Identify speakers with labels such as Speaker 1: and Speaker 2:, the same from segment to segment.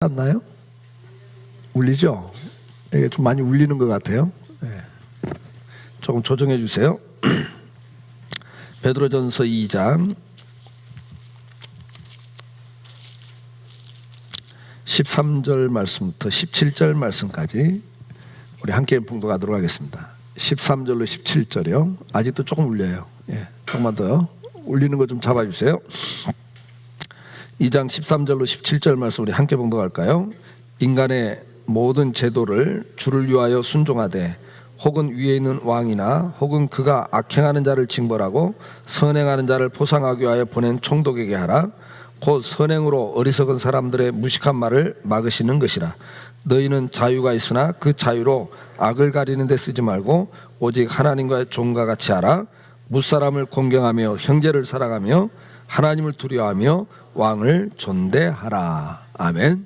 Speaker 1: 않나요? 울리죠? 이게 좀 많이 울리는 것 같아요. 조금 조정해 주세요. 베드로전서 2장 13절 말씀부터 17절 말씀까지 우리 함께 봉독하도록 하겠습니다. 13절로 17절이요. 아직도 조금 울려요. 조금만 더 울리는 거 좀 잡아주세요. 2장 13절로 17절 말씀 우리 함께 봉독할까요? 인간의 모든 제도를 주를 위하여 순종하되 혹은 위에 있는 왕이나 혹은 그가 악행하는 자를 징벌하고 선행하는 자를 포상하기 위하여 보낸 총독에게 하라. 곧 선행으로 어리석은 사람들의 무식한 말을 막으시는 것이라. 너희는 자유가 있으나 그 자유로 악을 가리는 데 쓰지 말고 오직 하나님과의 종과 같이 하라. 무사람을 공경하며 형제를 사랑하며 하나님을 두려워하며 왕을 존대하라. 아멘.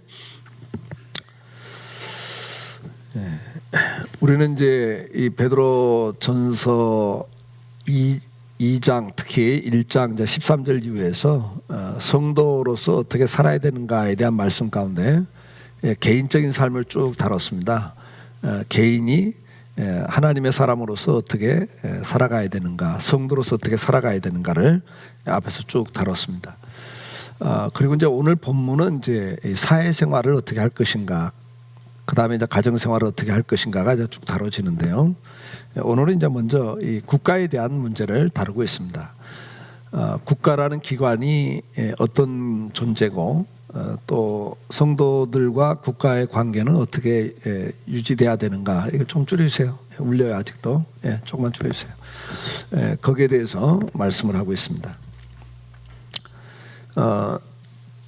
Speaker 1: 우리는 이제 이 베드로전서 2장 특히 1장 13절 이후에서 성도로서 어떻게 살아야 되는가에 대한 말씀 가운데 개인적인 삶을 쭉 다뤘습니다. 개인이 하나님의 사람으로서 어떻게 살아가야 되는가, 성도로서 어떻게 살아가야 되는가를 앞에서 쭉 다뤘습니다. 그리고 이제 오늘 본문은 이제 사회생활을 어떻게 할 것인가, 그 다음에 이제 가정생활을 어떻게 할 것인가가 이제 쭉 다뤄지는데요. 오늘은 이제 먼저 이 국가에 대한 문제를 다루고 있습니다. 국가라는 기관이 어떤 존재고 또 성도들과 국가의 관계는 어떻게 유지돼야 되는가, 이거 좀 줄여주세요. 울려요 아직도. 조금만 줄여주세요. 거기에 대해서 말씀을 하고 있습니다.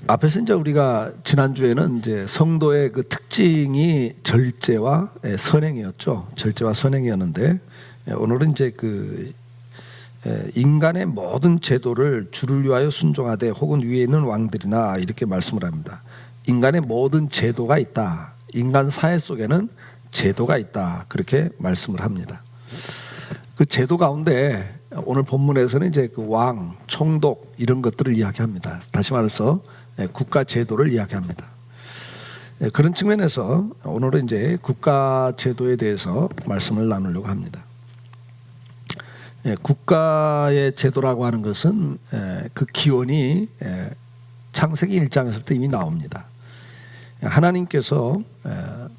Speaker 1: 앞에서 이제 우리가 지난주에는 이제 성도의 그 특징이 절제와 선행이었죠. 절제와 선행이었는데 오늘은 이제 그 인간의 모든 제도를 주를 위하여 순종하되 혹은 위에 있는 왕들이나 이렇게 말씀을 합니다. 인간의 모든 제도가 있다. 인간 사회 속에는 제도가 있다. 그렇게 말씀을 합니다. 그 제도 가운데 오늘 본문에서는 이제 그 왕, 총독 이런 것들을 이야기합니다. 다시 말해서 국가 제도를 이야기합니다. 그런 측면에서 오늘은 이제 국가 제도에 대해서 말씀을 나누려고 합니다. 국가의 제도라고 하는 것은 그 기원이 창세기 1장에서부터 이미 나옵니다. 하나님께서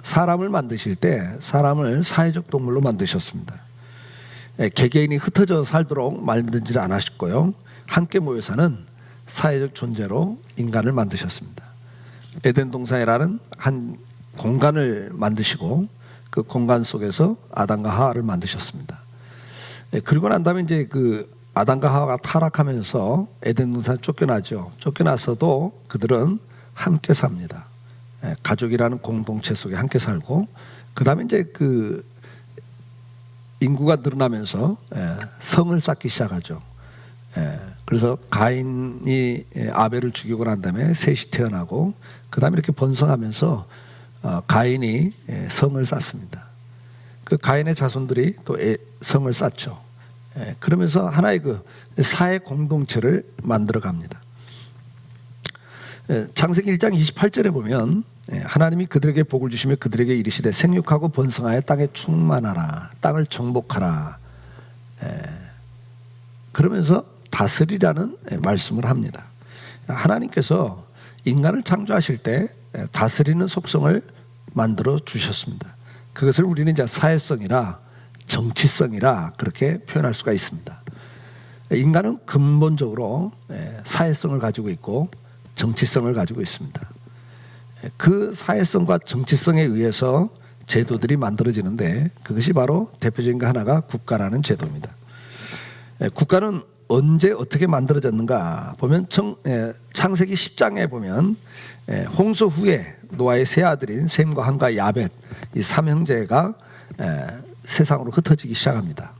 Speaker 1: 사람을 만드실 때 사람을 사회적 동물로 만드셨습니다. 개개인이 흩어져 살도록 만들지 않으셨고요. 함께 모여 사는 사회적 존재로 인간을 만드셨습니다. 에덴 동산이라는 한 공간을 만드시고 그 공간 속에서 아담과 하와를 만드셨습니다. 그리고 난 다음에 이제 그 아담과 하와가 타락하면서 에덴 동산 쫓겨나죠. 쫓겨나서도 그들은 함께 삽니다. 가족이라는 공동체 속에 함께 살고, 그 다음에 이제 그 인구가 늘어나면서 성을 쌓기 시작하죠. 그래서 가인이 아벨을 죽이고 난 다음에 셋이 태어나고, 그 다음에 이렇게 번성하면서 가인이 성을 쌓습니다. 그 가인의 자손들이 또 성을 쌓죠. 그러면서 하나의 그 사회 공동체를 만들어 갑니다. 창세기 1장 28절에 보면 하나님이 그들에게 복을 주시며 그들에게 이르시되 생육하고 번성하여 땅에 충만하라, 땅을 정복하라. 그러면서 다스리라는 말씀을 합니다. 하나님께서 인간을 창조하실 때 다스리는 속성을 만들어 주셨습니다. 그것을 우리는 이제 사회성이라 정치성이라 그렇게 표현할 수가 있습니다. 인간은 근본적으로 사회성을 가지고 있고 정치성을 가지고 있습니다. 그 사회성과 정치성에 의해서 제도들이 만들어지는데 그것이 바로 대표적인 거 하나가 국가라는 제도입니다. 국가는 언제 어떻게 만들어졌는가 보면 창세기 10장에 보면 홍수 후에 노아의 세 아들인 셈과 함과 야벳, 이 삼형제가 세상으로 흩어지기 시작합니다.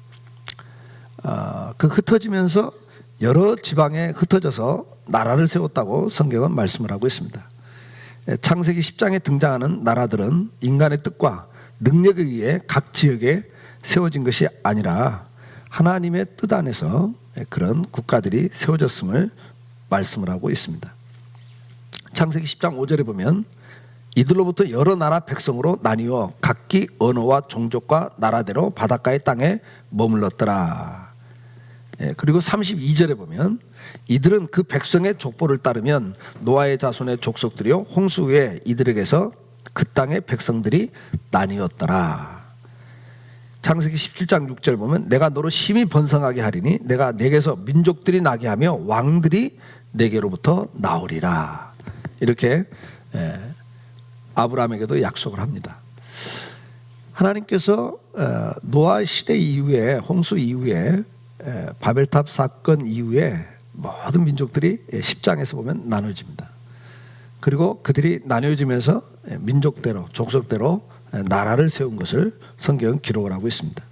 Speaker 1: 그 흩어지면서 여러 지방에 흩어져서 나라를 세웠다고 성경은 말씀을 하고 있습니다. 창세기 10장에 등장하는 나라들은 인간의 뜻과 능력에 의해 각 지역에 세워진 것이 아니라 하나님의 뜻 안에서 그런 국가들이 세워졌음을 말씀을 하고 있습니다. 창세기 10장 5절에 보면 이들로부터 여러 나라 백성으로 나뉘어 각기 언어와 종족과 나라대로 바닷가의 땅에 머물렀더라. 그리고 32절에 보면 이들은 그 백성의 족보를 따르면 노아의 자손의 족속들이요 홍수 후에 이들에게서 그 땅의 백성들이 나뉘었더라. 창세기 17장 6절 보면 내가 너로 심히 번성하게 하리니 내가 내게서 민족들이 나게 하며 왕들이 내게로부터 나오리라. 이렇게 아브라함에게도 약속을 합니다. 하나님께서 노아 시대 이후에 홍수 이후에 바벨탑 사건 이후에 모든 민족들이 10장에서 보면 나눠집니다. 그리고 그들이 나눠지면서 민족대로 족속대로 나라를 세운 것을 성경은 기록을 하고 있습니다.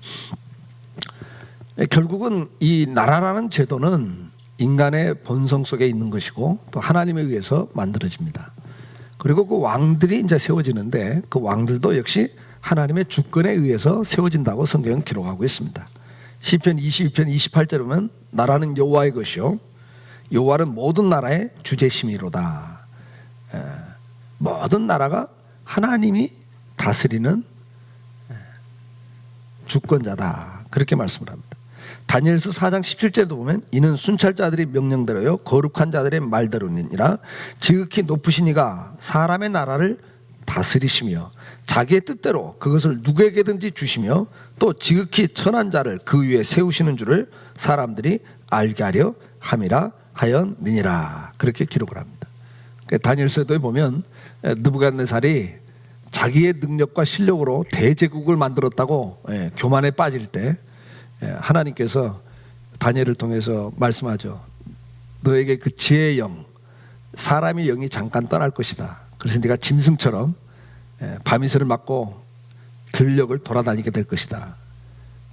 Speaker 1: 결국은 이 나라라는 제도는 인간의 본성 속에 있는 것이고 또 하나님에 의해서 만들어집니다. 그리고 그 왕들이 이제 세워지는데 그 왕들도 역시 하나님의 주권에 의해서 세워진다고 성경은 기록하고 있습니다. 시편 22편 28절에 보면 나라는 여호와의 것이요 여호와는 모든 나라의 주제심이로다. 모든 나라가 하나님이 다스리는 주권자다. 그렇게 말씀을 합니다. 다니엘서 4장 17절에도 보면 이는 순찰자들의 명령대로요 거룩한 자들의 말대로니라. 지극히 높으신 이가 사람의 나라를 다스리시며 자기의 뜻대로 그것을 누구에게든지 주시며 또 지극히 천한 자를 그 위에 세우시는 줄을 사람들이 알게 하려 함이라 하였느니라. 그렇게 기록을 합니다. 다니엘서에 보면 느부갓네살이 자기의 능력과 실력으로 대제국을 만들었다고 교만에 빠질 때 하나님께서 다니엘을 통해서 말씀하죠. 너에게 그 지혜의 영, 사람의 영이 잠깐 떠날 것이다. 그래서 네가 짐승처럼 밤이슬을 맞고 들녘을 돌아다니게 될 것이다.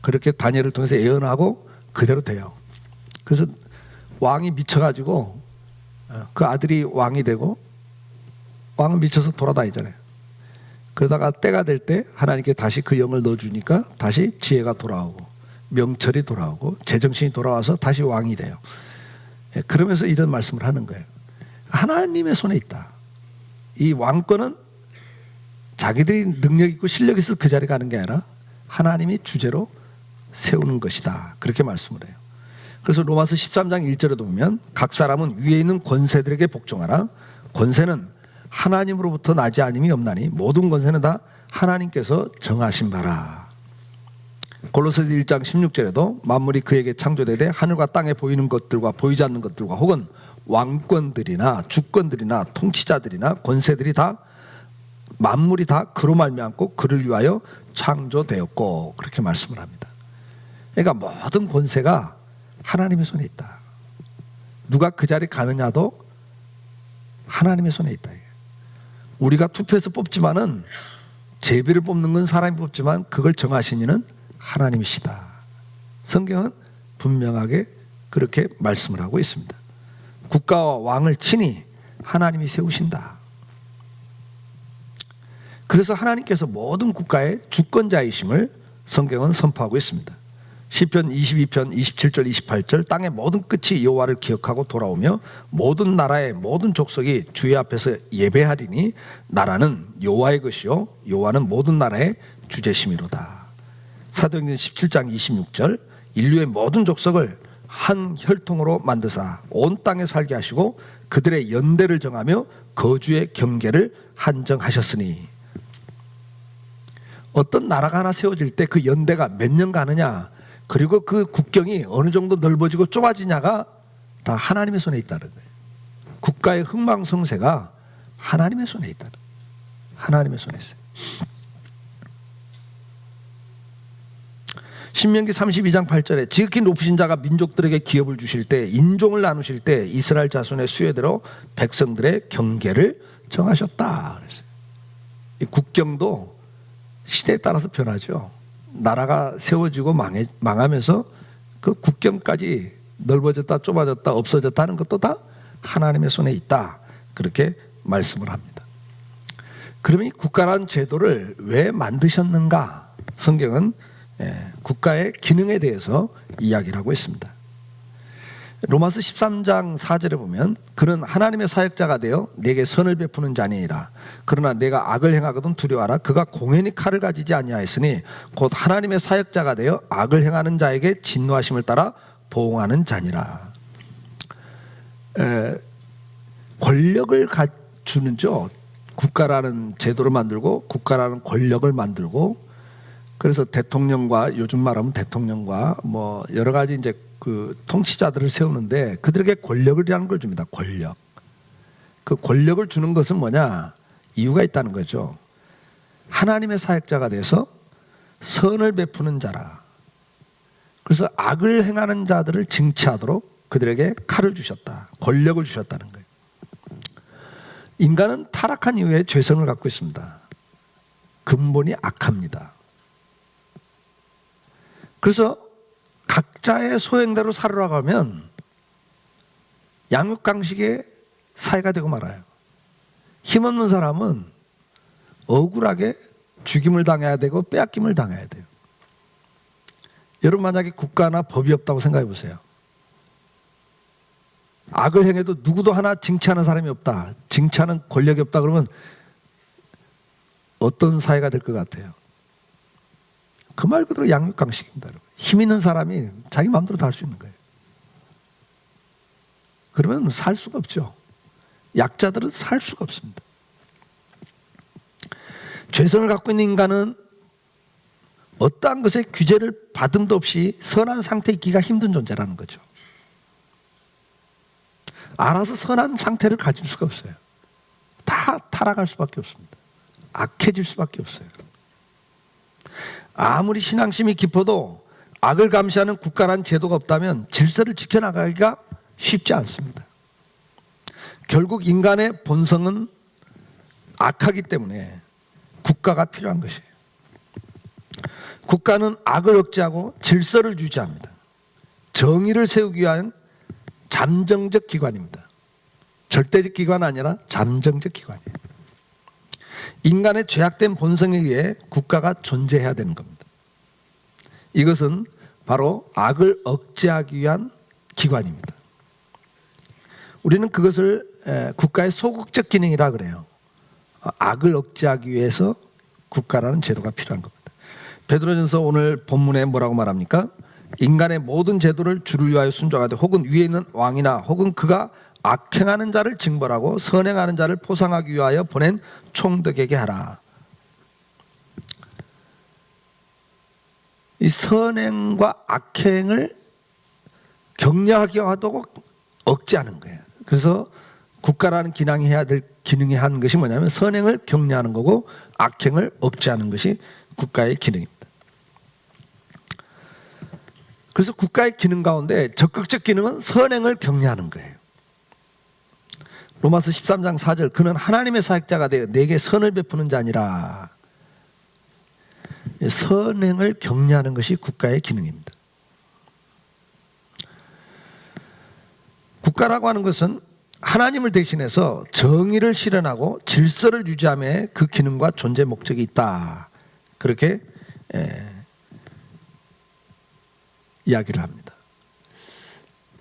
Speaker 1: 그렇게 다니엘을 통해서 예언하고 그대로 돼요. 그래서 왕이 미쳐가지고 그 아들이 왕이 되고 왕은 미쳐서 돌아다니잖아요. 그러다가 때가 될 때 하나님께 다시 그 영을 넣어주니까 다시 지혜가 돌아오고 명철이 돌아오고 제정신이 돌아와서 다시 왕이 돼요. 그러면서 이런 말씀을 하는 거예요. 하나님의 손에 있다. 이 왕권은 자기들이 능력 있고 실력 있어서 그 자리에 가는 게 아니라 하나님이 주제로 세우는 것이다. 그렇게 말씀을 해요. 그래서 로마서 13장 1절에도 보면 각 사람은 위에 있는 권세들에게 복종하라. 권세는 하나님으로부터 나지 아님이 없나니 모든 권세는 다 하나님께서 정하신 바라. 골로새서 1장 16절에도 만물이 그에게 창조되되 하늘과 땅에 보이는 것들과 보이지 않는 것들과 혹은 왕권들이나 주권들이나 통치자들이나 권세들이 다 만물이 다 그로 말미암고 그를 위하여 창조되었고 그렇게 말씀을 합니다. 그러니까 모든 권세가 하나님의 손에 있다. 누가 그 자리에 가느냐도 하나님의 손에 있다. 우리가 투표해서 뽑지만은 제비를 뽑는 건 사람이 뽑지만 그걸 정하신 이는 하나님이시다. 성경은 분명하게 그렇게 말씀을 하고 있습니다. 국가와 왕을 친히 하나님이 세우신다. 그래서 하나님께서 모든 국가의 주권자이심을 성경은 선포하고 있습니다. 시편 22편 27절 28절 땅의 모든 끝이 여호와를 기억하고 돌아오며 모든 나라의 모든 족속이 주의 앞에서 예배하리니 나라는 여호와의 것이요 여호와는 모든 나라의 주제심이로다. 사도행전 17장 26절 인류의 모든 족속을 한 혈통으로 만드사 온 땅에 살게 하시고 그들의 연대를 정하며 거주의 경계를 한정하셨으니. 어떤 나라가 하나 세워질 때 그 연대가 몇 년 가느냐 그리고 그 국경이 어느 정도 넓어지고 좁아지냐가 다 하나님의 손에 있다는 거예요. 국가의 흥망성쇠가 하나님의 손에 있다는 거예요. 하나님의 손에 있어요. 신명기 32장 8절에 지극히 높으신 자가 민족들에게 기업을 주실 때 인종을 나누실 때 이스라엘 자손의 수요대로 백성들의 경계를 정하셨다. 이 국경도 시대에 따라서 변하죠. 나라가 세워지고 망하면서 그 국경까지 넓어졌다 좁아졌다 없어졌다 하는 것도 다 하나님의 손에 있다. 그렇게 말씀을 합니다. 그러면 이 국가라는 제도를 왜 만드셨는가? 성경은 국가의 기능에 대해서 이야기를 하고 있습니다. 로마서 13장 4절에 보면 그는 하나님의 사역자가 되어 내게 선을 베푸는 자니라. 그러나 내가 악을 행하거든 두려워하라. 그가 공연히 칼을 가지지 아니하였으니 곧 하나님의 사역자가 되어 악을 행하는 자에게 진노하심을 따라 보응하는 자니라. 권력을 주는죠. 국가라는 제도를 만들고 국가라는 권력을 만들고, 그래서 대통령과, 요즘 말하면 대통령과 뭐 여러 가지 이제 그 통치자들을 세우는데 그들에게 권력이라는 걸 줍니다. 권력. 그 권력을 주는 것은 뭐냐? 이유가 있다는 거죠. 하나님의 사역자가 돼서 선을 베푸는 자라. 그래서 악을 행하는 자들을 징치하도록 그들에게 칼을 주셨다. 권력을 주셨다는 거예요. 인간은 타락한 이후에 죄성을 갖고 있습니다. 근본이 악합니다. 그래서 각자의 소행대로 살아가면 양육강식의 사회가 되고 말아요. 힘없는 사람은 억울하게 죽임을 당해야 되고 빼앗김을 당해야 돼요. 여러분 만약에 국가나 법이 없다고 생각해 보세요. 악을 행해도 누구도 하나 징치하는 사람이 없다, 징치하는 권력이 없다 그러면 어떤 사회가 될 것 같아요? 그 말 그대로 양육강식입니다. 여러분. 힘 있는 사람이 자기 마음대로 다 할 수 있는 거예요. 그러면 살 수가 없죠. 약자들은 살 수가 없습니다. 죄성을 갖고 있는 인간은 어떠한 것에 규제를 받음도 없이 선한 상태에 있기가 힘든 존재라는 거죠. 알아서 선한 상태를 가질 수가 없어요. 다 타락할 수밖에 없습니다. 악해질 수밖에 없어요. 아무리 신앙심이 깊어도 악을 감시하는 국가란 제도가 없다면 질서를 지켜나가기가 쉽지 않습니다. 결국 인간의 본성은 악하기 때문에 국가가 필요한 것이에요. 국가는 악을 억제하고 질서를 유지합니다. 정의를 세우기 위한 잠정적 기관입니다. 절대적 기관이 아니라 잠정적 기관이에요. 인간의 죄악된 본성에 의해 국가가 존재해야 되는 겁니다. 이것은 바로 악을 억제하기 위한 기관입니다. 우리는 그것을 국가의 소극적 기능이라 그래요. 악을 억제하기 위해서 국가라는 제도가 필요한 겁니다. 베드로전서 오늘 본문에 뭐라고 말합니까? 인간의 모든 제도를 주를 위하여 순종하되 혹은 위에 있는 왕이나 혹은 그가 악행하는 자를 징벌하고 선행하는 자를 포상하기 위하여 보낸 총독에게 하라. 이 선행과 악행을 격려하게 하도록 억제하는 거예요. 그래서 국가라는 기능이 하는 것이 뭐냐면 선행을 격려하는 거고 악행을 억제하는 것이 국가의 기능입니다. 그래서 국가의 기능 가운데 적극적 기능은 선행을 격려하는 거예요. 로마서 13장 4절 그는 하나님의 사역자가 되어 내게 선을 베푸는 자니라. 선행을 격려하는 것이 국가의 기능입니다. 국가라고 하는 것은 하나님을 대신해서 정의를 실현하고 질서를 유지함에 그 기능과 존재 목적이 있다. 그렇게 이야기를 합니다.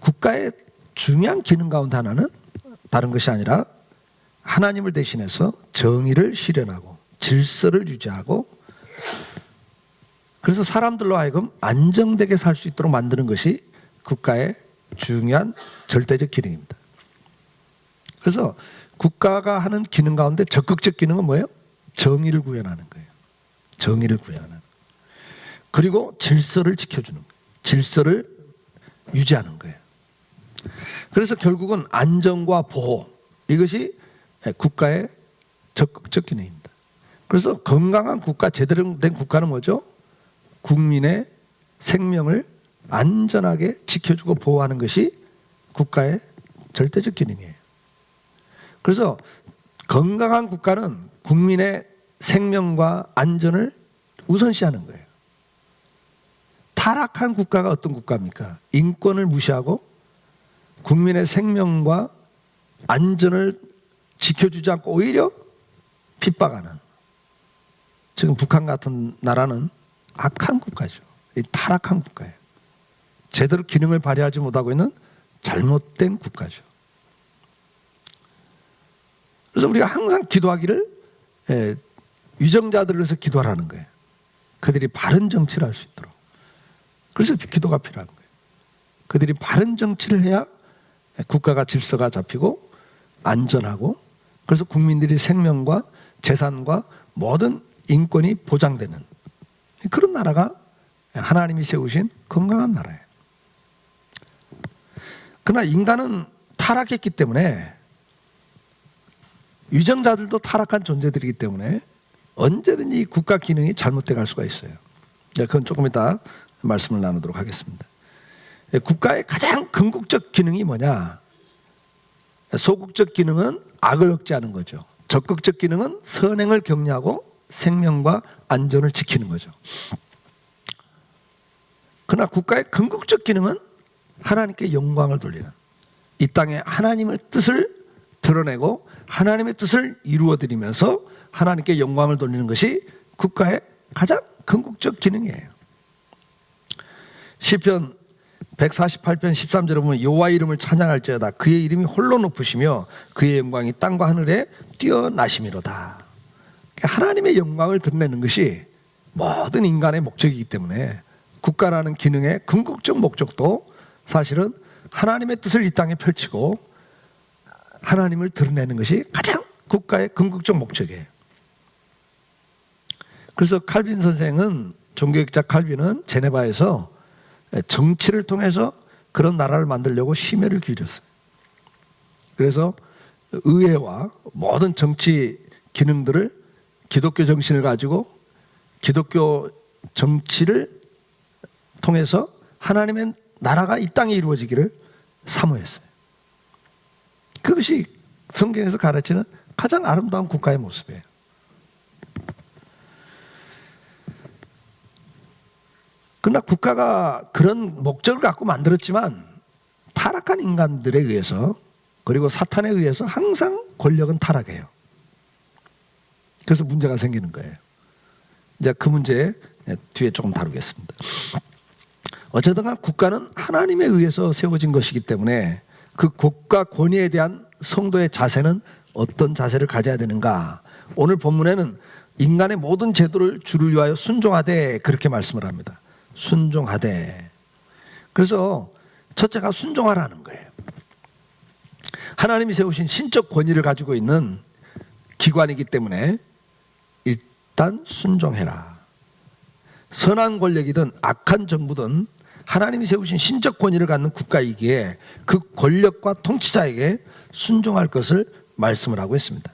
Speaker 1: 국가의 중요한 기능 가운데 하나는 다른 것이 아니라 하나님을 대신해서 정의를 실현하고 질서를 유지하고, 그래서 사람들로 하여금 안정되게 살 수 있도록 만드는 것이 국가의 중요한 절대적 기능입니다. 그래서 국가가 하는 기능 가운데 적극적 기능은 뭐예요? 정의를 구현하는 거예요. 정의를 구현하는. 그리고 질서를 지켜주는 거예요. 질서를 유지하는 거예요. 그래서 결국은 안정과 보호, 이것이 국가의 적극적 기능입니다. 그래서 건강한 국가, 제대로 된 국가는 뭐죠? 국민의 생명을 안전하게 지켜주고 보호하는 것이 국가의 절대적 기능이에요. 그래서 건강한 국가는 국민의 생명과 안전을 우선시하는 거예요. 타락한 국가가 어떤 국가입니까? 인권을 무시하고 국민의 생명과 안전을 지켜주지 않고 오히려 핍박하는, 지금 북한 같은 나라는 악한 국가죠. 타락한 국가예요. 제대로 기능을 발휘하지 못하고 있는 잘못된 국가죠. 그래서 우리가 항상 기도하기를 위정자들을 위해서 기도하라는 거예요. 그들이 바른 정치를 할 수 있도록. 그래서 기도가 필요한 거예요. 그들이 바른 정치를 해야 국가가 질서가 잡히고 안전하고, 그래서 국민들이 생명과 재산과 모든 인권이 보장되는 그런 나라가 하나님이 세우신 건강한 나라예요. 그러나 인간은 타락했기 때문에, 위정자들도 타락한 존재들이기 때문에 언제든지 국가 기능이 잘못돼 갈 수가 있어요. 그건 조금 이따 말씀을 나누도록 하겠습니다. 국가의 가장 궁극적 기능이 뭐냐? 소극적 기능은 악을 억제하는 거죠. 적극적 기능은 선행을 격려하고 생명과 안전을 지키는 거죠. 그러나 국가의 궁극적 기능은 하나님께 영광을 돌리는, 이 땅에 하나님의 뜻을 드러내고 하나님의 뜻을 이루어드리면서 하나님께 영광을 돌리는 것이 국가의 가장 궁극적 기능이에요. 시편 148편 13절에 보면 여호와의 이름을 찬양할지어다. 그의 이름이 홀로 높으시며 그의 영광이 땅과 하늘에 뛰어나심이로다. 하나님의 영광을 드러내는 것이 모든 인간의 목적이기 때문에 국가라는 기능의 궁극적 목적도 사실은 하나님의 뜻을 이 땅에 펼치고 하나님을 드러내는 것이 가장 국가의 궁극적 목적이에요. 그래서 칼빈 선생은, 종교학자 칼빈은 제네바에서 정치를 통해서 그런 나라를 만들려고 심혈을 기울였어요. 그래서 의회와 모든 정치 기능들을 기독교 정신을 가지고 기독교 정치를 통해서 하나님의 나라가 이 땅에 이루어지기를 사모했어요. 그것이 성경에서 가르치는 가장 아름다운 국가의 모습이에요. 그러나 국가가 그런 목적을 갖고 만들었지만 타락한 인간들에 의해서, 그리고 사탄에 의해서 항상 권력은 타락해요. 그래서 문제가 생기는 거예요. 이제 그 문제 뒤에 조금 다루겠습니다. 어쨌든 간 국가는 하나님에 의해서 세워진 것이기 때문에 그 국가 권위에 대한 성도의 자세는 어떤 자세를 가져야 되는가? 오늘 본문에는 인간의 모든 제도를 주를 위하여 순종하되, 그렇게 말씀을 합니다. 순종하되. 그래서 첫째가 순종하라는 거예요. 하나님이 세우신 신적 권위를 가지고 있는 기관이기 때문에 일단 순종해라. 선한 권력이든 악한 정부든 하나님이 세우신 신적 권위를 갖는 국가이기에 그 권력과 통치자에게 순종할 것을 말씀을 하고 있습니다.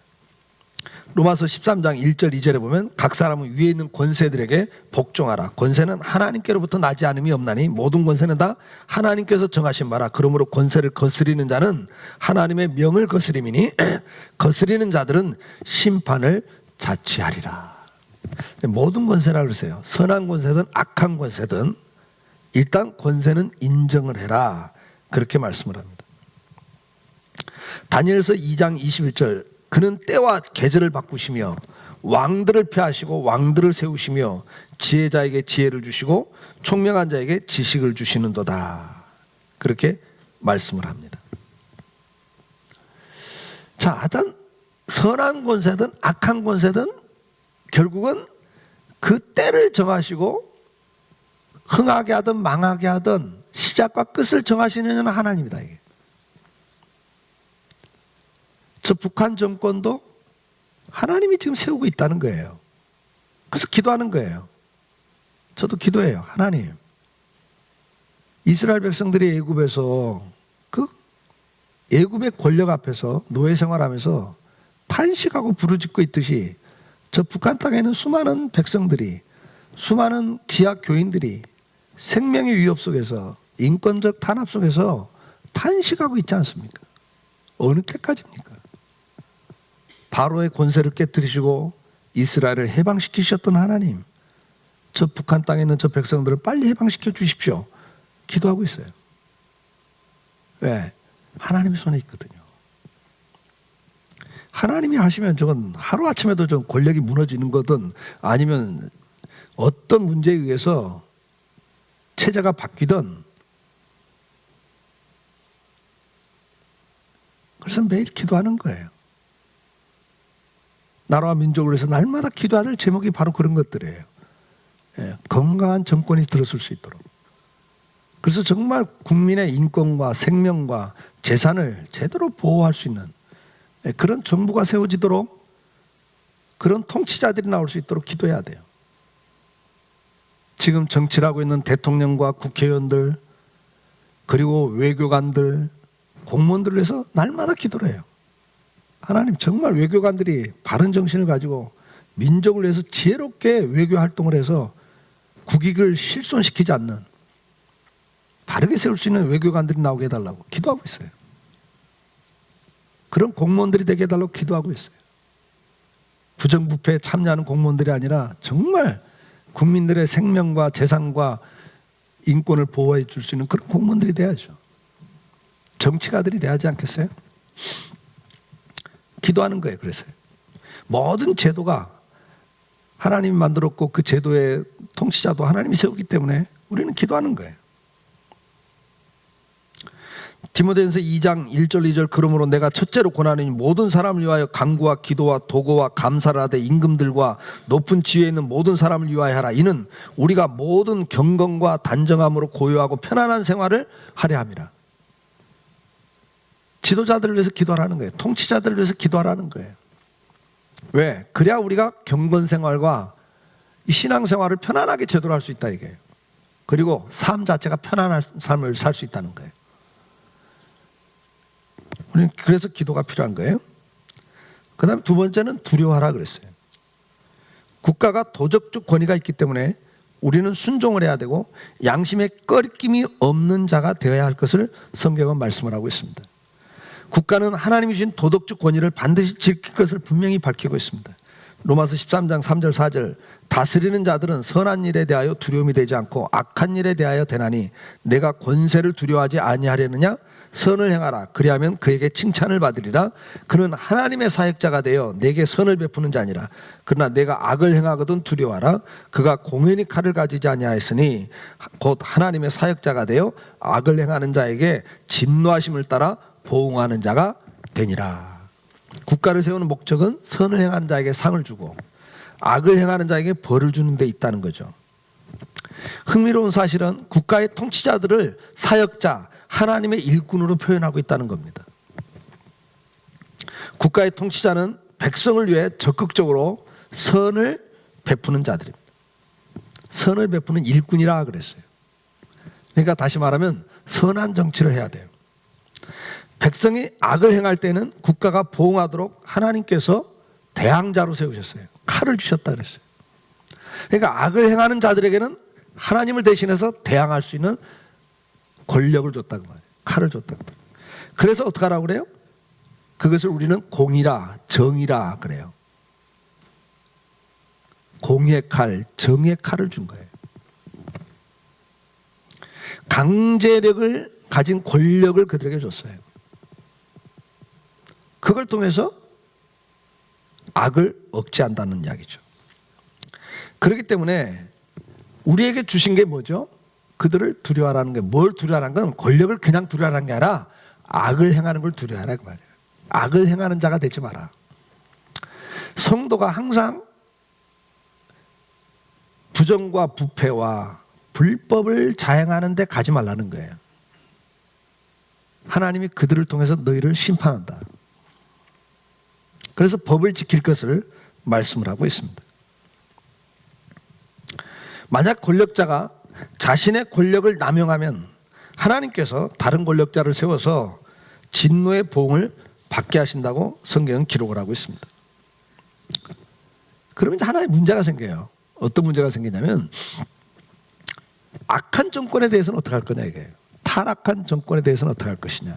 Speaker 1: 로마서 13장 1절 2절에 보면 각 사람은 위에 있는 권세들에게 복종하라. 권세는 하나님께로부터 나지 않음이 없나니 모든 권세는 다 하나님께서 정하신 바라. 그러므로 권세를 거스리는 자는 하나님의 명을 거스림이니 거스리는 자들은 심판을 자취하리라. 모든 권세라 그러세요. 선한 권세든 악한 권세든 일단 권세는 인정을 해라. 그렇게 말씀을 합니다. 다니엘서 2장 21절, 그는 때와 계절을 바꾸시며 왕들을 폐하시고 왕들을 세우시며 지혜자에게 지혜를 주시고 총명한 자에게 지식을 주시는도다. 그렇게 말씀을 합니다. 자, 하여튼 선한 권세든 악한 권세든 결국은 그 때를 정하시고 흥하게 하든 망하게 하든 시작과 끝을 정하시는 이는 하나님이다. 이게. 저 북한 정권도 하나님이 지금 세우고 있다는 거예요. 그래서 기도하는 거예요. 저도 기도해요. 하나님, 이스라엘 백성들이 애굽에서 그 애굽의 권력 앞에서 노예 생활하면서 탄식하고 부르짖고 있듯이 저 북한 땅에 있는 수많은 백성들이, 수많은 지하 교인들이 생명의 위협 속에서, 인권적 탄압 속에서 탄식하고 있지 않습니까? 어느 때까지입니까? 바로의 권세를 깨뜨리시고 이스라엘을 해방시키셨던 하나님, 저 북한 땅에 있는 저 백성들을 빨리 해방시켜 주십시오. 기도하고 있어요. 왜? 하나님의 손에 있거든요. 하나님이 하시면 저건 하루아침에도 좀 권력이 무너지는 거든 아니면 어떤 문제에 의해서 체제가 바뀌든 그래서 매일 기도하는 거예요. 나라와 민족을 위해서 날마다 기도해야 될 제목이 바로 그런 것들이에요. 건강한 정권이 들어설 수 있도록. 그래서 정말 국민의 인권과 생명과 재산을 제대로 보호할 수 있는 그런 정부가 세워지도록, 그런 통치자들이 나올 수 있도록 기도해야 돼요. 지금 정치를 하고 있는 대통령과 국회의원들, 그리고 외교관들, 공무원들을 위해서 날마다 기도를 해요. 하나님, 정말 외교관들이 바른 정신을 가지고 민족을 위해서 지혜롭게 외교 활동을 해서 국익을 실손시키지 않는, 바르게 세울 수 있는 외교관들이 나오게 해달라고 기도하고 있어요. 그런 공무원들이 되게 해달라고 기도하고 있어요. 부정부패에 참여하는 공무원들이 아니라 정말 국민들의 생명과 재산과 인권을 보호해 줄 수 있는 그런 공무원들이 돼야죠. 정치가들이 돼야지 않겠어요? 기도하는 거예요. 그래서 모든 제도가 하나님이 만들었고 그 제도의 통치자도 하나님이 세우기 때문에 우리는 기도하는 거예요. 디모데전서 2장 1절 2절 그러므로 내가 첫째로 권하노니 모든 사람을 위하여 간구와 기도와 도고와 감사를 하되 임금들과 높은 지위에 있는 모든 사람을 위하여 하라. 이는 우리가 모든 경건과 단정함으로 고요하고 편안한 생활을 하려 함이라. 지도자들을 위해서 기도하라는 거예요. 통치자들을 위해서 기도하라는 거예요. 왜? 그래야 우리가 경건 생활과 이 신앙 생활을 편안하게 제대로 할 수 있다 이게요. 그리고 삶 자체가 편안한 삶을 살 수 있다는 거예요. 우리는 그래서 기도가 필요한 거예요. 그 다음에 두 번째는 두려워하라 그랬어요. 국가가 도덕적 권위가 있기 때문에 우리는 순종을 해야 되고 양심에 꺼리낌이 없는 자가 되어야 할 것을 성경은 말씀을 하고 있습니다. 국가는 하나님이 주신 도덕적 권위를 반드시 지킬 것을 분명히 밝히고 있습니다. 로마서 13장 3절 4절 다스리는 자들은 선한 일에 대하여 두려움이 되지 않고 악한 일에 대하여 되나니 내가 권세를 두려워하지 아니하려느냐? 선을 행하라. 그리하면 그에게 칭찬을 받으리라. 그는 하나님의 사역자가 되어 내게 선을 베푸는 자니라. 그러나 내가 악을 행하거든 두려워하라. 그가 공연히 칼을 가지지 아니하였으니 곧 하나님의 사역자가 되어 악을 행하는 자에게 진노하심을 따라 보응하는 자가 되니라. 국가를 세우는 목적은 선을 행하는 자에게 상을 주고 악을 행하는 자에게 벌을 주는 데 있다는 거죠. 흥미로운 사실은 국가의 통치자들을 사역자, 하나님의 일꾼으로 표현하고 있다는 겁니다. 국가의 통치자는 백성을 위해 적극적으로 선을 베푸는 자들입니다. 선을 베푸는 일꾼이라 그랬어요. 그러니까 다시 말하면 선한 정치를 해야 돼요. 백성이 악을 행할 때는 국가가 보응하도록 하나님께서 대항자로 세우셨어요. 칼을 주셨다 그랬어요. 그러니까 악을 행하는 자들에게는 하나님을 대신해서 대항할 수 있는 권력을 줬다고 말해요. 칼을 줬다고 말해요. 그래서 어떻게 하라고 그래요? 그것을 우리는 공의라, 정의라 그래요. 공의의 칼, 정의의 칼을 준 거예요. 강제력을 가진 권력을 그들에게 줬어요. 그걸 통해서 악을 억제한다는 이야기죠. 그렇기 때문에 우리에게 주신 게 뭐죠? 그들을 두려워하라는 게, 뭘 두려워하라는 건 권력을 그냥 두려워하는 게 아니라 악을 행하는 걸 두려워하라 그 말이에요. 악을 행하는 자가 되지 마라. 성도가 항상 부정과 부패와 불법을 자행하는 데 가지 말라는 거예요. 하나님이 그들을 통해서 너희를 심판한다. 그래서 법을 지킬 것을 말씀을 하고 있습니다. 만약 권력자가 자신의 권력을 남용하면 하나님께서 다른 권력자를 세워서 진노의 보응을 받게 하신다고 성경은 기록을 하고 있습니다. 그러면 이제 하나의 문제가 생겨요. 어떤 문제가 생기냐면 악한 정권에 대해서는 어떻게 할 거냐 이거예요. 타락한 정권에 대해서는 어떻게 할 것이냐.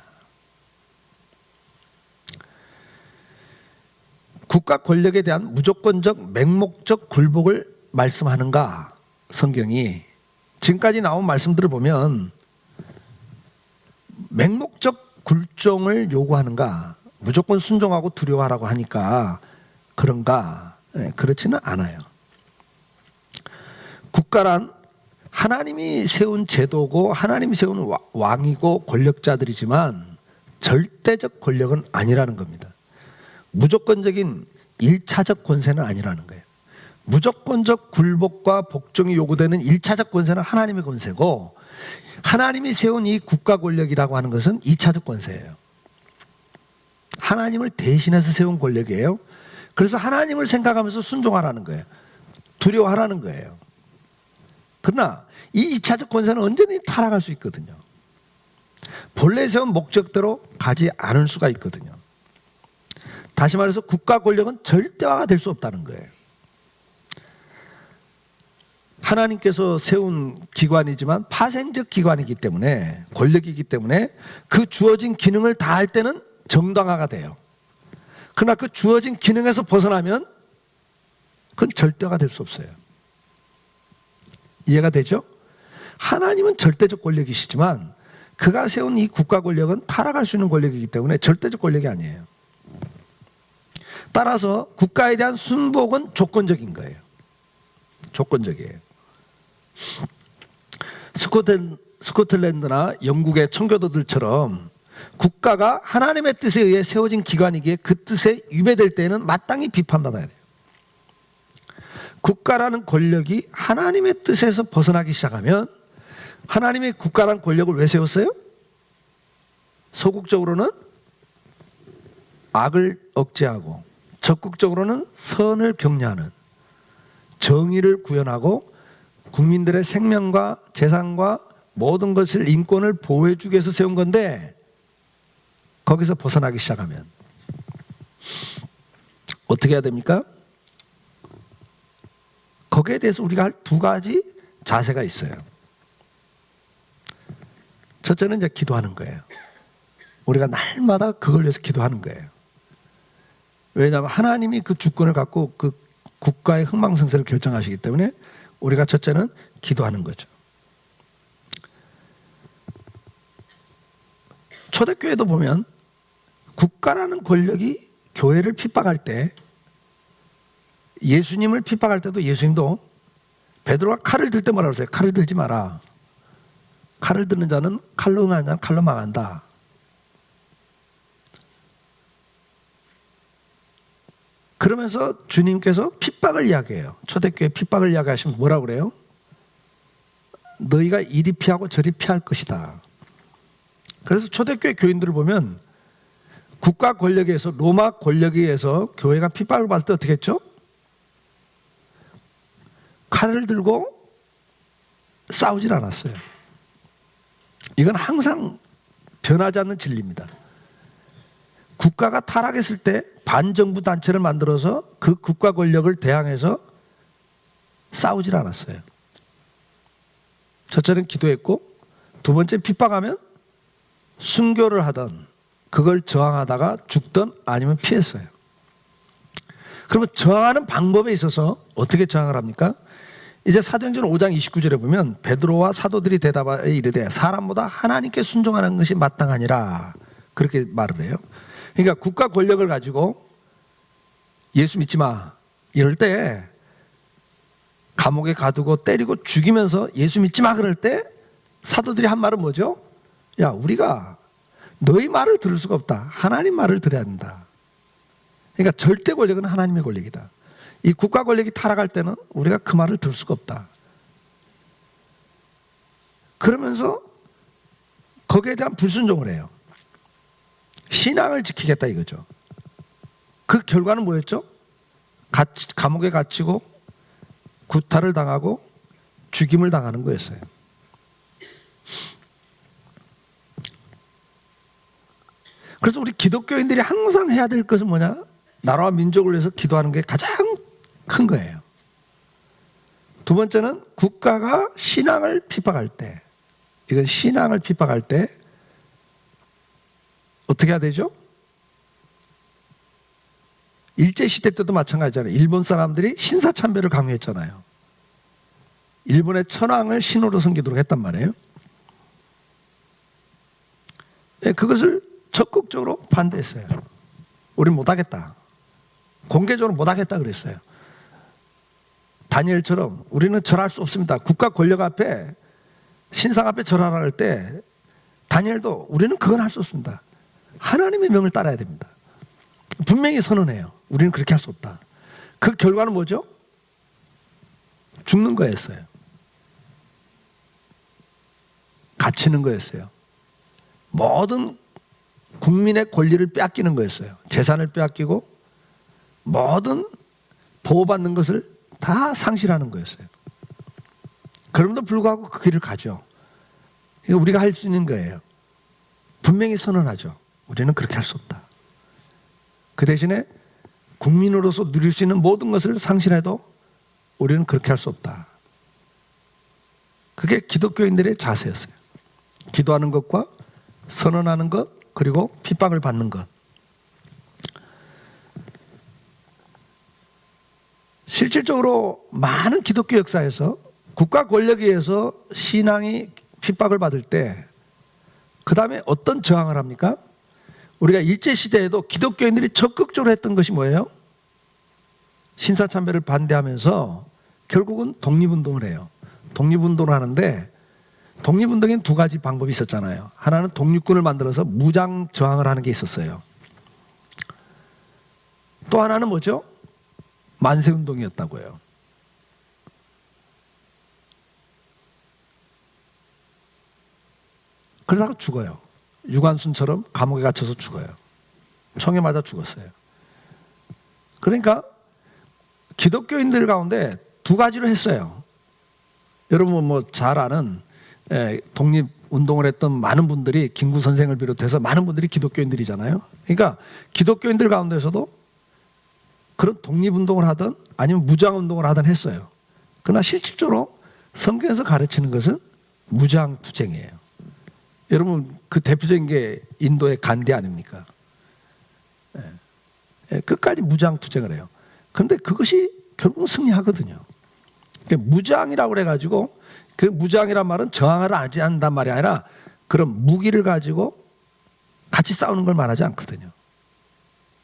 Speaker 1: 국가 권력에 대한 무조건적 맹목적 굴복을 말씀하는가? 성경이 지금까지 나온 말씀들을 보면 맹목적 굴종을 요구하는가? 무조건 순종하고 두려워하라고 하니까 그런가? 그렇지는 않아요. 국가란 하나님이 세운 제도고 하나님이 세운 왕이고 권력자들이지만 절대적 권력은 아니라는 겁니다. 무조건적인 일차적 권세는 아니라는 거예요. 무조건적 굴복과 복종이 요구되는 일차적 권세는 하나님의 권세고, 하나님이 세운 이 국가 권력이라고 하는 것은 이차적 권세예요. 하나님을 대신해서 세운 권력이에요. 그래서 하나님을 생각하면서 순종하라는 거예요. 두려워하라는 거예요. 그러나 이 이차적 권세는 언제든지 타락할 수 있거든요. 본래 세운 목적대로 가지 않을 수가 있거든요. 다시 말해서 국가 권력은 절대화가 될 수 없다는 거예요. 하나님께서 세운 기관이지만 파생적 기관이기 때문에, 권력이기 때문에 그 주어진 기능을 다할 때는 정당화가 돼요. 그러나 그 주어진 기능에서 벗어나면 그건 절대화가 될 수 없어요. 이해가 되죠? 하나님은 절대적 권력이시지만 그가 세운 이 국가 권력은 타락할 수 있는 권력이기 때문에 절대적 권력이 아니에요. 따라서 국가에 대한 순복은 조건적인 거예요. 조건적이에요. 스코틀랜드나 영국의 청교도들처럼 국가가 하나님의 뜻에 의해 세워진 기관이기에 그 뜻에 위배될 때는 마땅히 비판받아야 돼요. 국가라는 권력이 하나님의 뜻에서 벗어나기 시작하면, 하나님의 국가라는 권력을 왜 세웠어요? 소극적으로는 악을 억제하고 적극적으로는 선을 격려하는, 정의를 구현하고 국민들의 생명과 재산과 모든 것을, 인권을 보호해 주기 위해서 세운 건데, 거기서 벗어나기 시작하면 어떻게 해야 됩니까? 거기에 대해서 우리가 할 두 가지 자세가 있어요. 첫째는 이제 기도하는 거예요. 우리가 날마다 그걸 위해서 기도하는 거예요. 왜냐하면 하나님이 그 주권을 갖고 그 국가의 흥망성쇠를 결정하시기 때문에 우리가 첫째는 기도하는 거죠. 초대교회도 보면 국가라는 권력이 교회를 핍박할 때, 예수님을 핍박할 때도 예수님도 베드로가 칼을 들 때 뭐라고 그러세요? 칼을 들지 마라. 칼을 드는 자는 칼로 응하는 자는 칼로 망한다. 그러면서 주님께서 핍박을 이야기해요. 초대교회 핍박을 이야기하시면 뭐라고 그래요? 너희가 이리 피하고 저리 피할 것이다. 그래서 초대교회 교인들을 보면 국가 권력에서, 로마 권력에 의해서 교회가 핍박을 받을 때 어떻게 했죠? 칼을 들고 싸우질 않았어요. 이건 항상 변하지 않는 진리입니다. 국가가 타락했을 때 반정부 단체를 만들어서 그 국가 권력을 대항해서 싸우질 않았어요. 첫째는 기도했고, 두 번째 핍박하면 순교를 하던, 그걸 저항하다가 죽던, 아니면 피했어요. 그러면 저항하는 방법에 있어서 어떻게 저항을 합니까? 이제 사도행전 5장 29절에 보면 베드로와 사도들이 대답하여 이르되 사람보다 하나님께 순종하는 것이 마땅하니라, 그렇게 말을 해요. 그러니까 국가 권력을 가지고 예수 믿지 마 이럴 때, 감옥에 가두고 때리고 죽이면서 예수 믿지 마 그럴 때 사도들이 한 말은 뭐죠? 야, 우리가 너희 말을 들을 수가 없다. 하나님 말을 들어야 된다. 그러니까 절대 권력은 하나님의 권력이다. 이 국가 권력이 타락할 때는 우리가 그 말을 들을 수가 없다. 그러면서 거기에 대한 불순종을 해요. 신앙을 지키겠다 이거죠. 그 결과는 뭐였죠? 감옥에 갇히고 구타를 당하고 죽임을 당하는 거였어요. 그래서 우리 기독교인들이 항상 해야 될 것은 뭐냐? 나라와 민족을 위해서 기도하는 게 가장 큰 거예요. 두 번째는 국가가 신앙을 핍박할 때, 이건 신앙을 핍박할 때 어떻게 해야 되죠? 일제시대 때도 마찬가지잖아요. 일본 사람들이 신사참배를 강요했잖아요. 일본의 천황을 신으로 섬기도록 했단 말이에요. 그것을 적극적으로 반대했어요. 우린 못하겠다. 공개적으로 못하겠다 그랬어요. 다니엘처럼 우리는 절할 수 없습니다. 국가 권력 앞에, 신상 앞에 절하라 할 때 다니엘도 우리는 그건 할 수 없습니다. 하나님의 명을 따라야 됩니다. 분명히 선언해요. 우리는 그렇게 할 수 없다. 그 결과는 뭐죠? 죽는 거였어요. 갇히는 거였어요. 모든 국민의 권리를 빼앗기는 거였어요. 재산을 빼앗기고 모든 보호받는 것을 다 상실하는 거였어요. 그럼에도 불구하고 그 길을 가죠. 이거 우리가 할 수 있는 거예요. 분명히 선언하죠. 우리는 그렇게 할 수 없다. 그 대신에 국민으로서 누릴 수 있는 모든 것을 상실해도 우리는 그렇게 할 수 없다. 그게 기독교인들의 자세였어요. 기도하는 것과 선언하는 것, 그리고 핍박을 받는 것. 실질적으로 많은 기독교 역사에서 국가 권력에 의해서 신앙이 핍박을 받을 때 그 다음에 어떤 저항을 합니까? 우리가 일제시대에도 기독교인들이 적극적으로 했던 것이 뭐예요? 신사참배를 반대하면서 결국은 독립운동을 해요. 독립운동을 하는데 독립운동에는 두 가지 방법이 있었잖아요. 하나는 독립군을 만들어서 무장 저항을 하는 게 있었어요. 또 하나는 뭐죠? 만세운동이었다고요. 그러다가 죽어요. 유관순처럼 감옥에 갇혀서 죽어요. 총에 맞아 죽었어요. 그러니까 기독교인들 가운데 두 가지로 했어요. 여러분 뭐 잘 아는 독립운동을 했던 많은 분들이 김구 선생을 비롯해서 많은 분들이 기독교인들이잖아요. 그러니까 기독교인들 가운데서도 그런 독립운동을 하든 아니면 무장운동을 하든 했어요. 그러나 실질적으로 성경에서 가르치는 것은 무장투쟁이에요. 여러분 그 대표적인 게 인도의 간디 아닙니까? 끝까지 무장투쟁을 해요. 그런데 그것이 결국은 승리하거든요. 무장이라고 그래가지고 그 무장이란 말은 저항을 하지 않는단 말이 아니라 그런 무기를 가지고 같이 싸우는 걸 말하지 않거든요.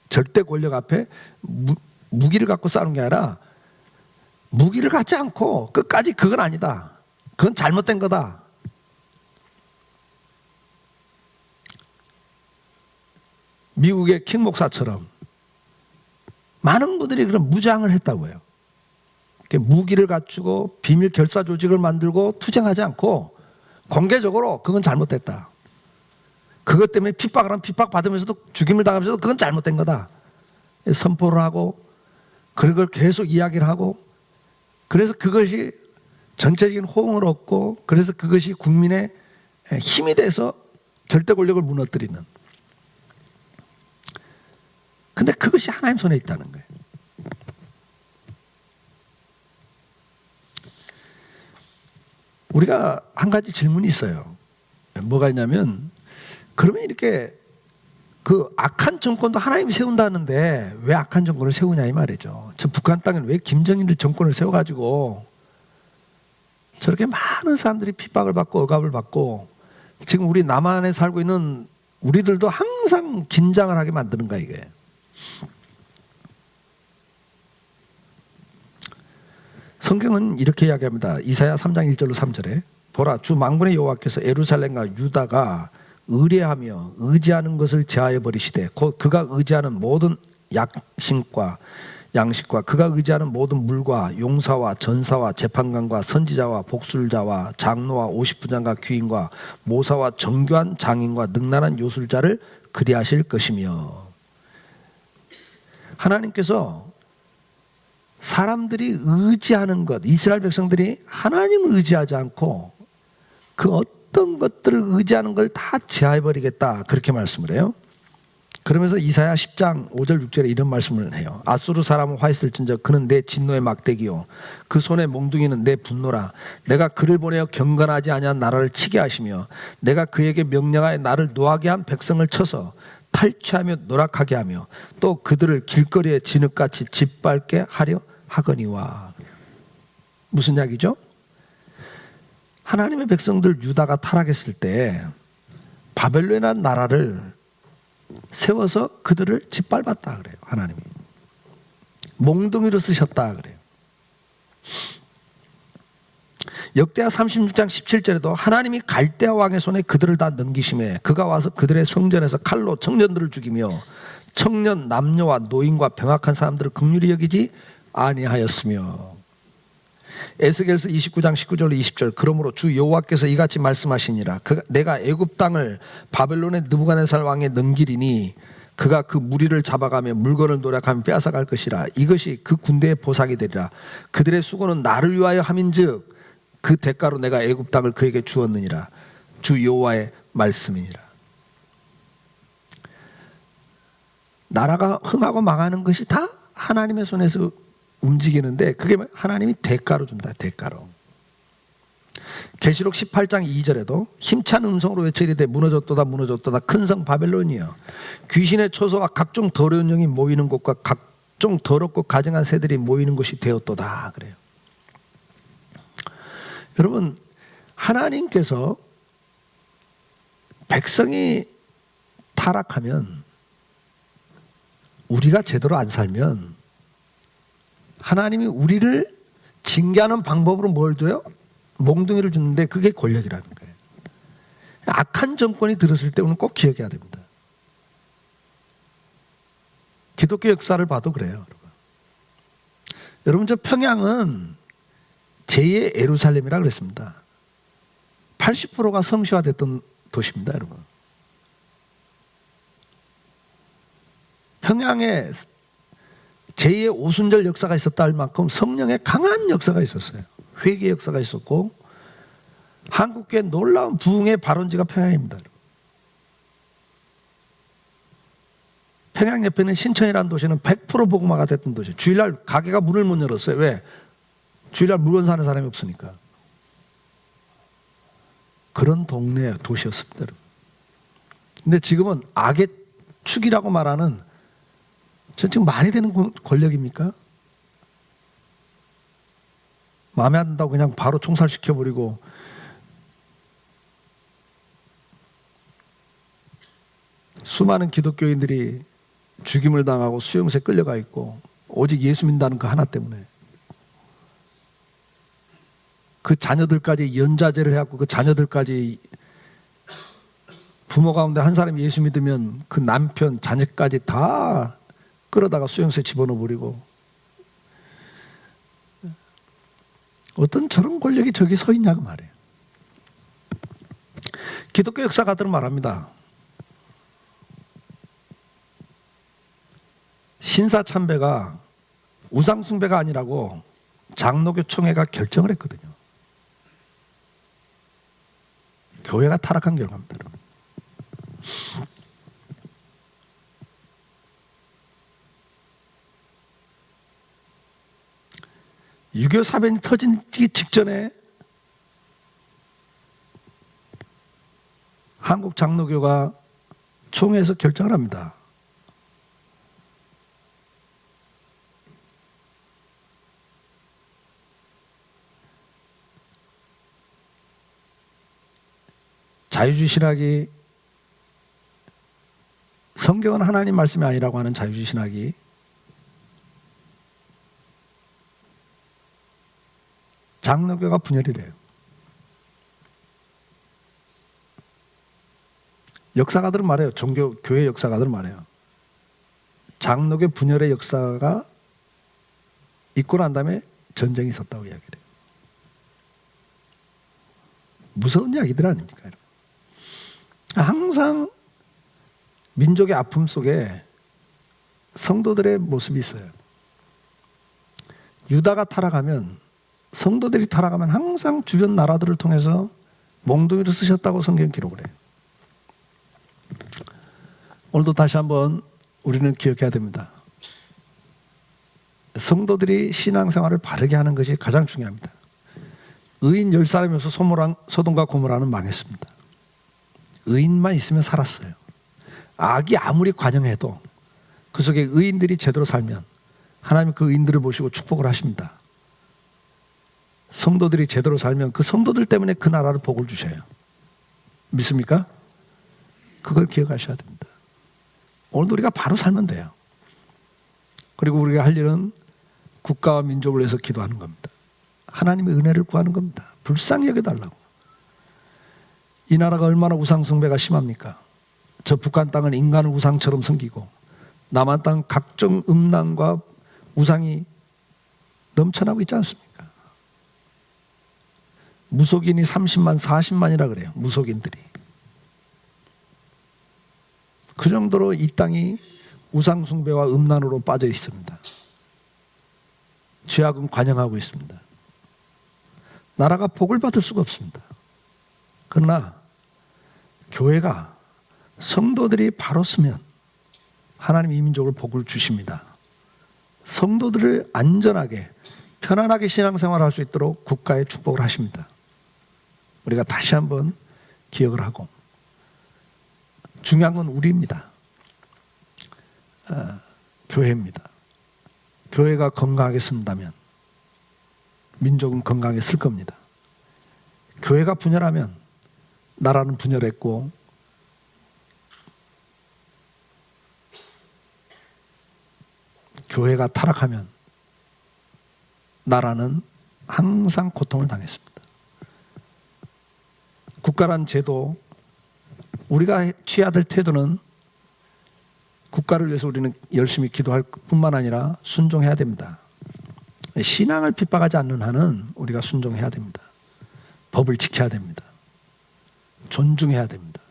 Speaker 1: 절대 권력 앞에 무기를 갖고 싸우는 게 아니라 무기를 갖지 않고 끝까지 그건 아니다. 그건 잘못된 거다. 미국의 킹 목사처럼 많은 분들이 그런 무장을 했다고요. 무기를 갖추고 비밀 결사 조직을 만들고 투쟁하지 않고 공개적으로 그건 잘못됐다. 그것 때문에 핍박을 하면 핍박받으면서도 죽임을 당하면서도 그건 잘못된 거다. 선포를 하고 그런 걸 계속 이야기를 하고 그래서 그것이 전체적인 호응을 얻고 그래서 그것이 국민의 힘이 돼서 절대 권력을 무너뜨리는. 근데 그것이 하나님 손에 있다는 거예요. 우리가 한 가지 질문이 있어요. 뭐가 있냐면 그러면 이렇게 그 악한 정권도 하나님이 세운다는데 왜 악한 정권을 세우냐 이 말이죠. 저 북한 땅에는 왜 김정일 정권을 세워가지고 저렇게 많은 사람들이 핍박을 받고 억압을 받고 지금 우리 남한에 살고 있는 우리들도 항상 긴장을 하게 만드는가 이게. 성경은 이렇게 이야기합니다. 이사야 3장 1절로 3절에 보라 주 만군의 여호와께서 예루살렘과 유다가 의뢰하며 의지하는 것을 제하여 버리시되 곧 그가 의지하는 모든 양식과 그가 의지하는 모든 물과 용사와 전사와 재판관과 선지자와 복술자와 장로와 50부장과 귀인과 모사와 정교한 장인과 능란한 요술자를 그리하실 것이며. 하나님께서 사람들이 의지하는 것, 이스라엘 백성들이 하나님을 의지하지 않고 그 어떤 것들을 의지하는 걸 다 제하해버리겠다 그렇게 말씀을 해요. 그러면서 이사야 10장 5절 6절에 이런 말씀을 해요. 아수르 사람은 화 있을진저 그는 내 진노의 막대기요 그 손의 몽둥이는 내 분노라. 내가 그를 보내어 경건하지 아니한 나라를 치게 하시며 내가 그에게 명령하여 나를 노하게 한 백성을 쳐서 탈취하며 노락하게 하며 또 그들을 길거리에 진흙같이 짓밟게 하려 하거니와. 무슨 이야기죠? 하나님의 백성들 유다가 타락했을 때 바벨론이라는 나라를 세워서 그들을 짓밟았다 그래요. 하나님이 몽둥이로 쓰셨다 그래요. 역대하 36장 17절에도 하나님이 갈대아 왕의 손에 그들을 다 넘기심에 그가 와서 그들의 성전에서 칼로 청년들을 죽이며 청년 남녀와 노인과 병약한 사람들을 긍휼히 여기지 아니하였으며. 에스겔서 29장 19절로 20절 그러므로 주 여호와께서 이같이 말씀하시니라 내가 애굽 땅을 바벨론의 느부갓네살 왕에 넘기리니 그가 그 무리를 잡아가며 물건을 노력하며 빼앗아갈 것이라. 이것이 그 군대의 보상이 되리라. 그들의 수고는 나를 위하여 함인즉 그 대가로 내가 애굽 땅을 그에게 주었느니라. 주 여호와의 말씀이니라. 나라가 흥하고 망하는 것이 다 하나님의 손에서 움직이는데 그게 하나님이 대가로 준다. 대가로. 계시록 18장 2절에도 힘찬 음성으로 외치리되 무너졌도다 무너졌도다 큰 성 바벨론이여 귀신의 초소와 각종 더러운 영이 모이는 곳과 각종 더럽고 가증한 새들이 모이는 곳이 되었도다 그래요. 여러분, 하나님께서 백성이 타락하면, 우리가 제대로 안 살면 하나님이 우리를 징계하는 방법으로 뭘 줘요? 몽둥이를 주는데 그게 권력이라는 거예요. 악한 정권이 들었을 때 우리는 꼭 기억해야 됩니다. 기독교 역사를 봐도 그래요. 여러분, 저 평양은 제2의 예루살렘이라 그랬습니다. 80%가 성시화됐던 도시입니다, 여러분. 평양에 제2의 오순절 역사가 있었다 할 만큼 성령의 강한 역사가 있었어요. 회개 역사가 있었고 한국교회 놀라운 부흥의 발원지가 평양입니다. 평양 옆에 있는 신천이라는 도시는 100% 복음화가 됐던 도시예요. 주일날 가게가 문을 못 열었어요. 왜? 주일날 물건 사는 사람이 없으니까. 그런 동네 도시였습니다. 근데 지금은 악의 축이라고 말하는, 저 지금 말이 되는 권력입니까? 마음에 안 든다고 그냥 바로 총살시켜버리고, 수많은 기독교인들이 죽임을 당하고 수용소에 끌려가 있고, 오직 예수 믿는다는 그 하나 때문에. 그 자녀들까지 연좌제를 해갖고 그 자녀들까지, 부모 가운데 한 사람이 예수 믿으면 그 남편, 자녀까지 다 끌어다가 수용소에 집어넣어버리고, 어떤 저런 권력이 저기 서 있냐고 말해요. 기독교 역사가들은 말합니다. 신사참배가 우상숭배가 아니라고 장로교 총회가 결정을 했거든요. 교회가 타락한 결과입니다. 유교 사변이 터지기 직전에 한국 장로교가 총회에서 결정을 합니다. 자유주의 신학이, 성경은 하나님 말씀이 아니라고 하는 자유주의 신학이 장로교가 분열이 돼요. 역사가들은 말해요. 종교, 교회 역사가들은 말해요. 장로교 분열의 역사가 있고 난 다음에 전쟁이 있었다고 이야기를 해요. 무서운 이야기들 아닙니까? 항상 민족의 아픔 속에 성도들의 모습이 있어요. 유다가 타락하면, 성도들이 타락하면 항상 주변 나라들을 통해서 몽둥이를 쓰셨다고 성경 기록을 해요. 오늘도 다시 한번 우리는 기억해야 됩니다. 성도들이 신앙생활을 바르게 하는 것이 가장 중요합니다. 의인 10사람이어서 소돔과 고모라는 망했습니다. 의인만 있으면 살았어요. 악이 아무리 관영해도 그 속에 의인들이 제대로 살면 하나님 그 의인들을 보시고 축복을 하십니다. 성도들이 제대로 살면 그 성도들 때문에 그 나라를 복을 주셔요. 믿습니까? 그걸 기억하셔야 됩니다. 오늘도 우리가 바로 살면 돼요. 그리고 우리가 할 일은 국가와 민족을 위해서 기도하는 겁니다. 하나님의 은혜를 구하는 겁니다. 불쌍히 여겨달라고. 이 나라가 얼마나 우상숭배가 심합니까? 저 북한 땅은 인간을 우상처럼 섬기고 남한 땅 각종 음란과 우상이 넘쳐나고 있지 않습니까? 무속인이 30만, 40만이라 그래요. 무속인들이. 그 정도로 이 땅이 우상숭배와 음란으로 빠져 있습니다. 죄악은 관영하고 있습니다. 나라가 복을 받을 수가 없습니다. 그러나 교회가 성도들이 바로 서면 하나님 이 민족을 복을 주십니다. 성도들을 안전하게 편안하게 신앙생활할 수 있도록 국가에 축복을 하십니다. 우리가 다시 한번 기억을 하고, 중요한 건 우리입니다. 교회입니다. 교회가 건강하게 쓴다면 민족은 건강하게 쓸 겁니다. 교회가 분열하면 나라는 분열했고, 교회가 타락하면 나라는 항상 고통을 당했습니다. 국가란 제도, 우리가 취해야 될 태도는 국가를 위해서 우리는 열심히 기도할 뿐만 아니라 순종해야 됩니다. 신앙을 핍박하지 않는 한은 우리가 순종해야 됩니다. 법을 지켜야 됩니다. 존중해야 됩니다.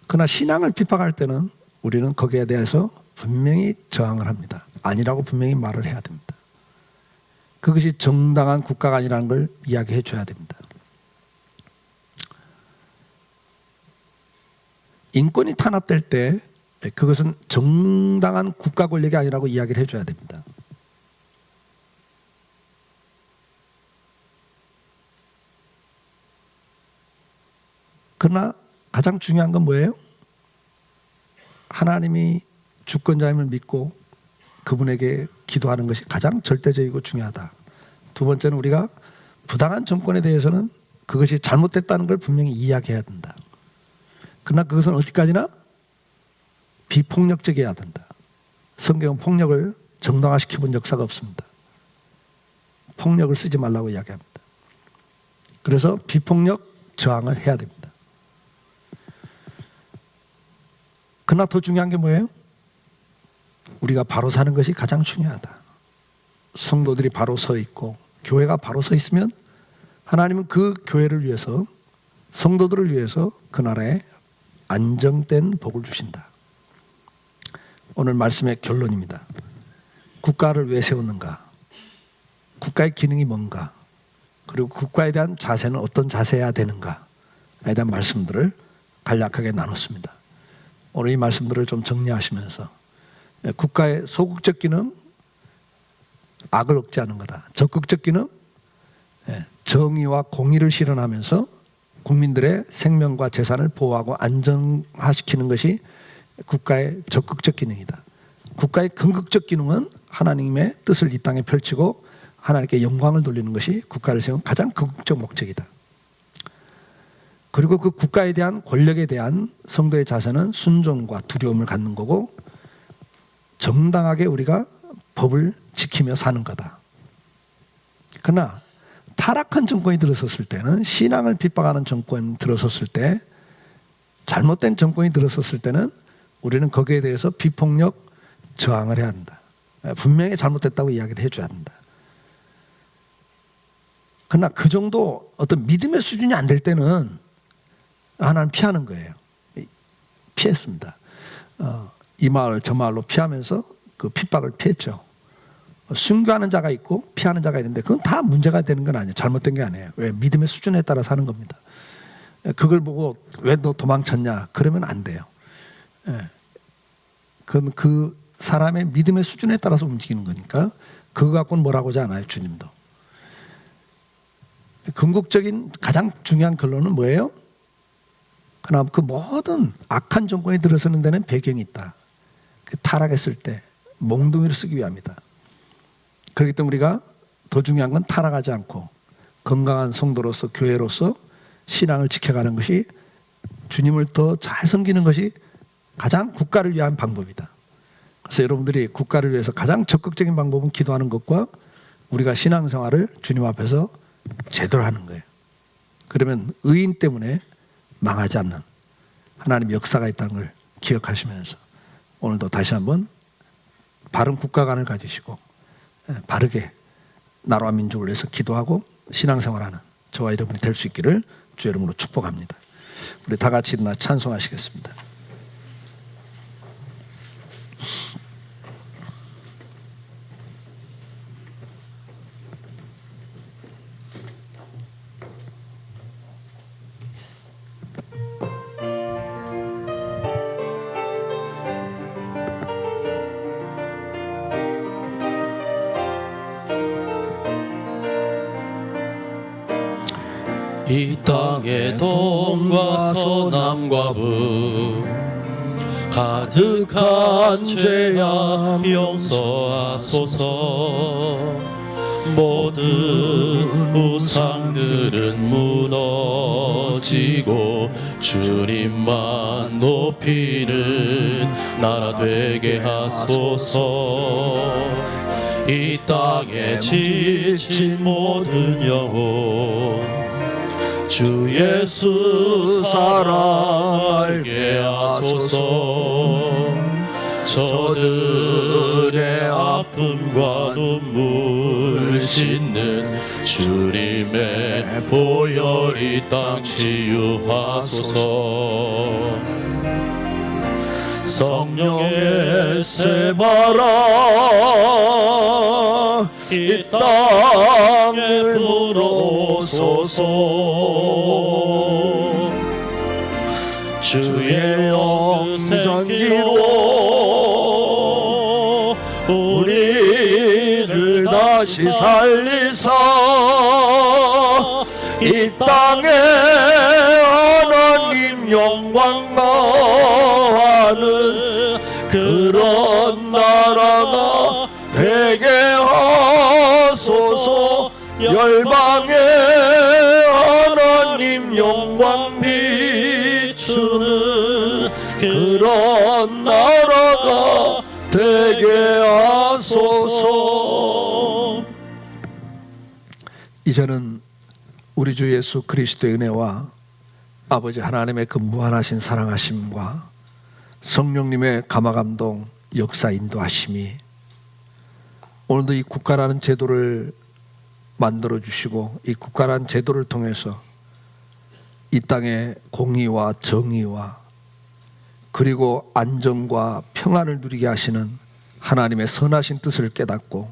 Speaker 1: 그러나 신앙을 핍박할 때는 우리는 거기에 대해서 분명히 저항을 합니다. 아니라고 분명히 말을 해야 됩니다. 그것이 정당한 국가가 아니라는 걸 이야기해 줘야 됩니다. 인권이 탄압될 때 그것은 정당한 국가 권력이 아니라고 이야기를 해줘야 됩니다. 그러나 가장 중요한 건 뭐예요? 하나님이 주권자임을 믿고 그분에게 기도하는 것이 가장 절대적이고 중요하다. 두 번째는 우리가 부당한 정권에 대해서는 그것이 잘못됐다는 걸 분명히 이야기해야 된다. 그러나 그것은 어디까지나 비폭력적이어야 된다. 성경은 폭력을 정당화시켜본 역사가 없습니다. 폭력을 쓰지 말라고 이야기합니다. 그래서 비폭력 저항을 해야 됩니다. 그러나 더 중요한 게 뭐예요? 우리가 바로 사는 것이 가장 중요하다. 성도들이 바로 서 있고 교회가 바로 서 있으면 하나님은 그 교회를 위해서, 성도들을 위해서 그 나라에 안정된 복을 주신다. 오늘 말씀의 결론입니다. 국가를 왜 세웠는가? 국가의 기능이 뭔가? 그리고 국가에 대한 자세는 어떤 자세여야 되는가에 대한 말씀들을 간략하게 나눴습니다. 오늘 이 말씀들을 좀 정리하시면서 국가의 소극적 기능, 악을 억제하는 거다. 적극적 기능, 정의와 공의를 실현하면서 국민들의 생명과 재산을 보호하고 안정화시키는 것이 국가의 적극적 기능이다. 국가의 긍극적 기능은 하나님의 뜻을 이 땅에 펼치고 하나님께 영광을 돌리는 것이 국가를 세운 가장 긍극적 목적이다. 그리고 그 국가에 대한, 권력에 대한 성도의 자세는 순종과 두려움을 갖는 거고, 정당하게 우리가 법을 지키며 사는 거다. 그러나 타락한 정권이 들어섰을 때는, 신앙을 핍박하는 정권이 들어섰을 때, 잘못된 정권이 들어섰을 때는 우리는 거기에 대해서 비폭력 저항을 해야 한다. 분명히 잘못됐다고 이야기를 해줘야 한다. 그러나 그 정도 어떤 믿음의 수준이 안 될 때는 하나는 피하는 거예요. 피했습니다. 이 마을 저 마을로 피하면서 그 핍박을 피했죠. 순교하는 자가 있고 피하는 자가 있는데 그건 다 문제가 되는 건 아니에요. 잘못된 게 아니에요. 왜? 믿음의 수준에 따라 사는 겁니다. 그걸 보고 왜 너 도망쳤냐 그러면 안 돼요. 그건 그 사람의 믿음의 수준에 따라서 움직이는 거니까 그거 갖고는 뭐라고 하지 않아요. 주님도. 궁극적인 가장 중요한 결론은 뭐예요? 그러나 그 모든 악한 정권이 들어서는 데는 배경이 있다. 타락했을 때 몽둥이를 쓰기 위함이다. 그렇기 때문에 우리가 더 중요한 건 타락하지 않고 건강한 성도로서, 교회로서 신앙을 지켜가는 것이, 주님을 더 잘 섬기는 것이 가장 국가를 위한 방법이다. 그래서 여러분들이 국가를 위해서 가장 적극적인 방법은 기도하는 것과 우리가 신앙생활을 주님 앞에서 제대로 하는 거예요. 그러면 의인 때문에 망하지 않는 하나님의 역사가 있다는 걸 기억하시면서 오늘도 다시 한번 바른 국가관을 가지시고 바르게 나라와 민족을 위해서 기도하고 신앙생활하는 저와 여러분이 될 수 있기를 주 이름으로 축복합니다. 우리 다 같이 일어나 찬송하시겠습니다.
Speaker 2: 이 땅의 동과 서남과 북 가득한 죄악 용서하소서. 모든 우상들은 무너지고 주님만 높이는 나라 되게 하소서. 이 땅에 지친 모든 영혼 주 예수 사랑 알게 하소서. 저들의 아픔과 눈물 씻는 주님의 보혈 이 땅 치유하소서. 성령의 새바람 이 땅을 불어오소서. 주의 영생기로 우리를 다시 살리사 이 땅에 하나님 영광 나하는 그런 나라가 되게 하소서. 열방에 하나님 영광 비추는 그런 나라가 되게 하소서.
Speaker 1: 이제는 우리 주 예수 그리스도의 은혜와 아버지 하나님의 그 무한하신 사랑하심과 성령님의 감화감동 역사 인도하심이 오늘도 이 국가라는 제도를 만들어 주시고 이 국가라는 제도를 통해서 이 땅의 공의와 정의와 그리고 안정과 평안을 누리게 하시는 하나님의 선하신 뜻을 깨닫고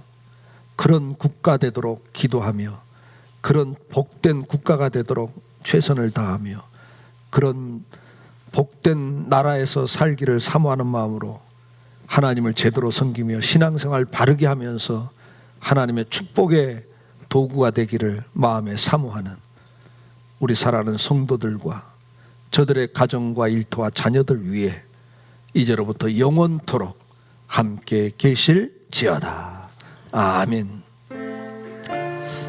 Speaker 1: 그런 국가 되도록 기도하며 그런 복된 국가가 되도록 최선을 다하며 그런 복된 나라에서 살기를 사모하는 마음으로 하나님을 제대로 섬기며 신앙생활 바르게 하면서 하나님의 축복의 도구가 되기를 마음에 사모하는 우리 사랑하는 성도들과 저들의 가정과 일터와 자녀들 위해 이제로부터 영원토록 함께 계실지어다. 아멘.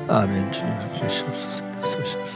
Speaker 1: 아멘. 주님 함께 하시옵소서.